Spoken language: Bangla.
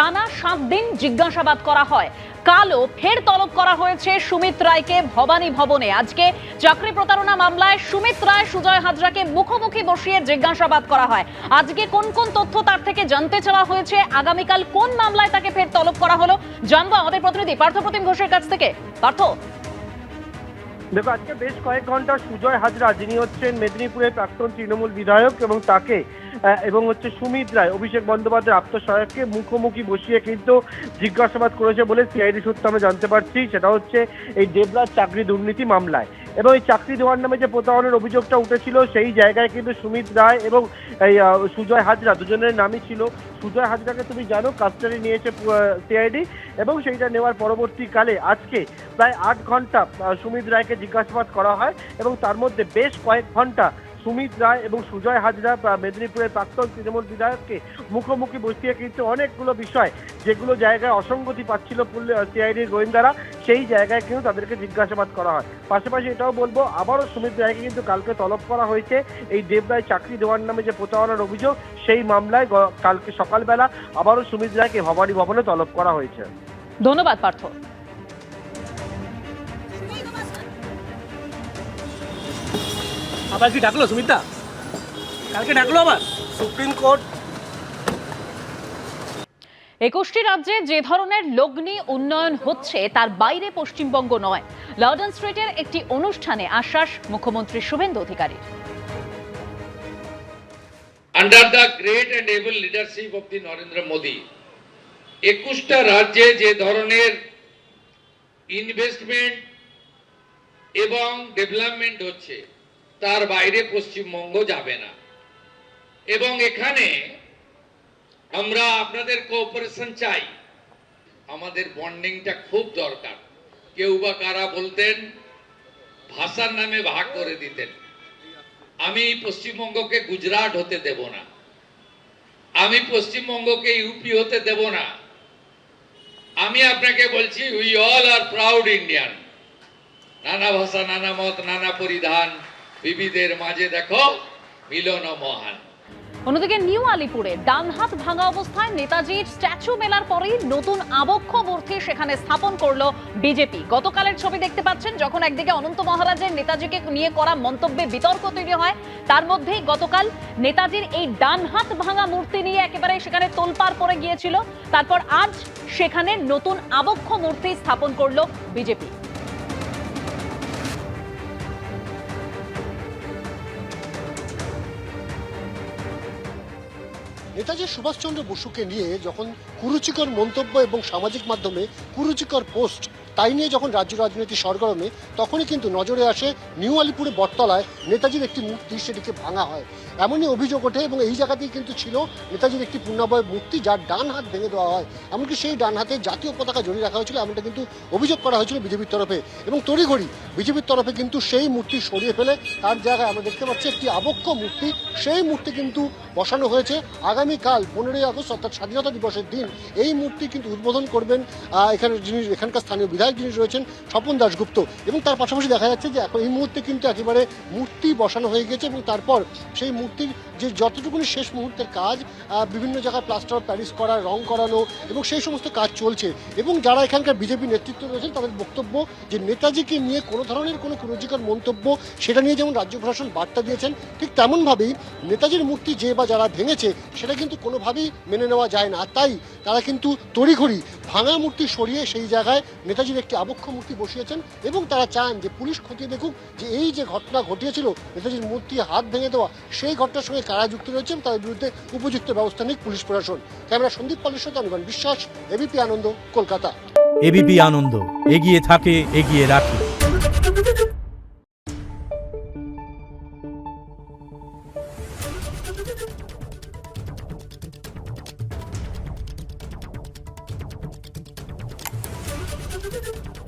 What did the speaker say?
টানা 7 দিন জিজ্ঞাসাবাদ করা হয়। কালও ফের তলব করা হয়েছে সুমিত রায়কে ভবানী ভবনে। আজকে চাকরি প্রতারণা মামলায় সুমিত রায় সুজয় হাজরাকে মুখোমুখি বসিয়ে জিজ্ঞাসাবাদ করা হয়। আজকে কোন কোন তথ্য তার থেকে জানতে চাওয়া হয়েছে, আগামীকাল কোন মামলায় তাকে ফের তলব করা হলো, জানবো আমাদের প্রতিনিধি পার্থপ্রতিম ঘোষের কাছ থেকে। পার্থ, দেখো, আজকে বেশ কয়েক ঘন্টা সুজয় হাজরা, যিনি হচ্ছেন মেদিনীপুরের প্রাক্তন তৃণমূল বিধায়ক, এবং তাকে এবং হচ্ছে সুমিত রায়, অভিষেক বন্দ্যোপাধ্যায়ের আপ্তসহায়ককে মুখোমুখি বসিয়ে কিন্তু জিজ্ঞাসাবাদ করেছে বলে সিআইডি সূত্রে আমরা জানতে পারছি। সেটা হচ্ছে এই দেবরাজ চাকরি দুর্নীতি মামলায়। এবং এই চাকরি দেওয়ার নামে যে প্রতারণার অভিযোগটা উঠেছিল, সেই জায়গায় কিন্তু সুমিত রায় এবং এই সুজয় হাজরা দুজনের নামই ছিল। সুজয় হাজরাকে তুমি জানো কাস্টাডি নিয়েছে সিআইডি, এবং সেইটা নেওয়ার পরবর্তীকালে আজকে প্রায় 8 ঘন্টা সুমিত রায়কে জিজ্ঞাসাবাদ করা হয়, এবং তার মধ্যে বেশ কয়েক ঘন্টা সুমিত রায় এবং সুজয় হাজরা মেদিনীপুরের প্রাক্তন তৃণমূল বিধায়ককে মুখোমুখি বসিয়ে কিন্তু অনেকগুলো বিষয়, যেগুলো জায়গায় অসঙ্গতি পাচ্ছিল সিআইডির গোয়েন্দারা, সেই জায়গায় কিন্তু তাদেরকে জিজ্ঞাসাবাদ করা হয়। পাশাপাশি এটাও বলবো, আবারও সুমিত রায়কে কিন্তু কালকে তলব করা হয়েছে এই দেবরায় চাকরি দেওয়ার নামে যে প্রতারণার অভিযোগ, সেই মামলায় কালকে সকালবেলা আবারও সুমিত রায়কে ভবানী ভবনে তলব করা হয়েছে। ধন্যবাদ পার্থ। আবার কি ডাকলো সুমিতা? কালকে ডাকলো আবার সুপ্রিম কোর্ট। 21টি রাজ্যে যে ধরনের লগ্নি উন্নয়ন হচ্ছে তার বাইরে পশ্চিমবঙ্গ নয়, লর্ডন স্ট্রিটের একটি অনুষ্ঠানে আশ্বাস মুখ্যমন্ত্রী শুভেন্দু অধিকারীর। Under the great and able leadership of the Narendra Modi, 21টা রাজ্যে যে ধরনের ইনভেস্টমেন্ট এবং ডেভেলপমেন্ট হচ্ছে তার বাইরে পশ্চিমবঙ্গ যাবে না। এবং এখানে আমরা আপনাদের কোঅপারেশন চাই। আমাদের বন্ডিংটা খুব দরকার। কেউ বা কারা বলতেন ভাষার নামে ভাগ করে দিতেন। আমি পশ্চিমবঙ্গকে গুজরাট হতে দেব না, আমি পশ্চিমবঙ্গকে ইউপি হতে দেব না। আমি আপনাকে বলছি, we all are proud Indian. নানা ভাষা, নানা মত, নানা পরিধান, বিবিধের মাঝে দেখো মিলন মহান। অন্যদিকে নিউ আলিপুরে ডান হাত ভাঙা অবস্থায় নেতাজির স্ট্যাচু মেলার পরেই নতুন আবক্ষ মূর্তি সেখানে স্থাপন করলো বিজেপি। গতকালের ছবি দেখতে পাচ্ছেন, যখন একদিকে অনন্ত মহারাজের নেতাজিকে নিয়ে করা মন্তব্যে বিতর্ক তৈরি হয়, তার মধ্যেই গতকাল নেতাজির এই ডান হাত ভাঙা মূর্তি নিয়ে একেবারে সেখানে তোলপাড় পড়ে গিয়েছিল। তারপর আজ সেখানে নতুন আবক্ষ মূর্তি স্থাপন করলো বিজেপি। নেতাজি সুভাষচন্দ্র বসুকে নিয়ে যখন কুরুচিকর মন্তব্য এবং সামাজিক মাধ্যমে কুরুচিকর পোস্ট, তাই নিয়ে যখন রাজ্য রাজনীতি সরগরমে, তখনই কিন্তু নজরে আসে নিউ আলিপুরে বটতলায় নেতাজির একটি মূর্তি, সেটিকে ভাঙা হয় এমনই অভিযোগ ওঠে। এবং এই জায়গাতেই কিন্তু ছিল নেতাজির একটি পূর্ণাবয় মূর্তি, যার ডান হাত ভেঙে দেওয়া হয়, এমনকি সেই ডান হাতে জাতীয় পতাকা জড়িয়ে রাখা হয়েছিল, এমনটা কিন্তু অভিযোগ করা হয়েছিল বিজেপির তরফে। এবং তড়িঘড়ি বিজেপির তরফে কিন্তু সেই মূর্তি সরিয়ে ফেলে তার জায়গায় আমরা দেখতে পাচ্ছি একটি আবক্ষ মূর্তি। সেই মূর্তি কিন্তু বসানো হয়েছে। আগামীকাল 15ই আগস্ট অর্থাৎ স্বাধীনতা দিবসের দিন এই মূর্তি কিন্তু উদ্বোধন করবেন এখানকার স্থানীয় বিধায়ক যিনি রয়েছেন স্বপন দাশগুপ্ত। এবং তার পাশাপাশি দেখা যাচ্ছে যে এখন এই মুহূর্তে কিন্তু একেবারে মূর্তি বসানো হয়ে গেছে, এবং তারপর সেই মূর্তির যে যতটুকুনি শেষ মুহূর্তের কাজ, বিভিন্ন জায়গায় প্লাস্টার অফ প্যারিস করা, রং করানো, এবং সেই সমস্ত কাজ চলছে। এবং যারা এখানকার বিজেপি নেতৃত্ব রয়েছেন তাদের বক্তব্য যে নেতাজিকে নিয়ে কোনো ধরনের কোনো কুরুচিকর মন্তব্য, সেটা নিয়ে যেমন রাজ্য প্রশাসন বার্তা দিয়েছেন, ঠিক তেমনভাবেই নেতাজির মূর্তি যে বা যারা ভেঙেছে সেটা কিন্তু কোনোভাবেই মেনে নেওয়া যায় না। তাই তারা কিন্তু তড়িঘড়ি ভাঙা মূর্তি সরিয়ে সেই জায়গায় নেতাজির একটি আবক্ষ মূর্তি বসিয়েছেন, এবং তারা চান যে পুলিশ খতিয়ে দেখুক যে এই যে ঘটনা ঘটিয়েছিল নেতাজির মূর্তি হাত ভেঙে দেওয়া, সেই ঘটনার সঙ্গে কারা যুক্ত রয়েছে এবং তাদের বিরুদ্ধে উপযুক্ত ব্যবস্থা নিক পুলিশ প্রশাসন। ক্যামেরা সন্দীপ পালের সাথে অনির্বাণ বিশ্বাস, এবিপি আনন্দ, কলকাতা। এবিপি আনন্দ, এগিয়ে থাকে, এগিয়ে রাখে। Thank you.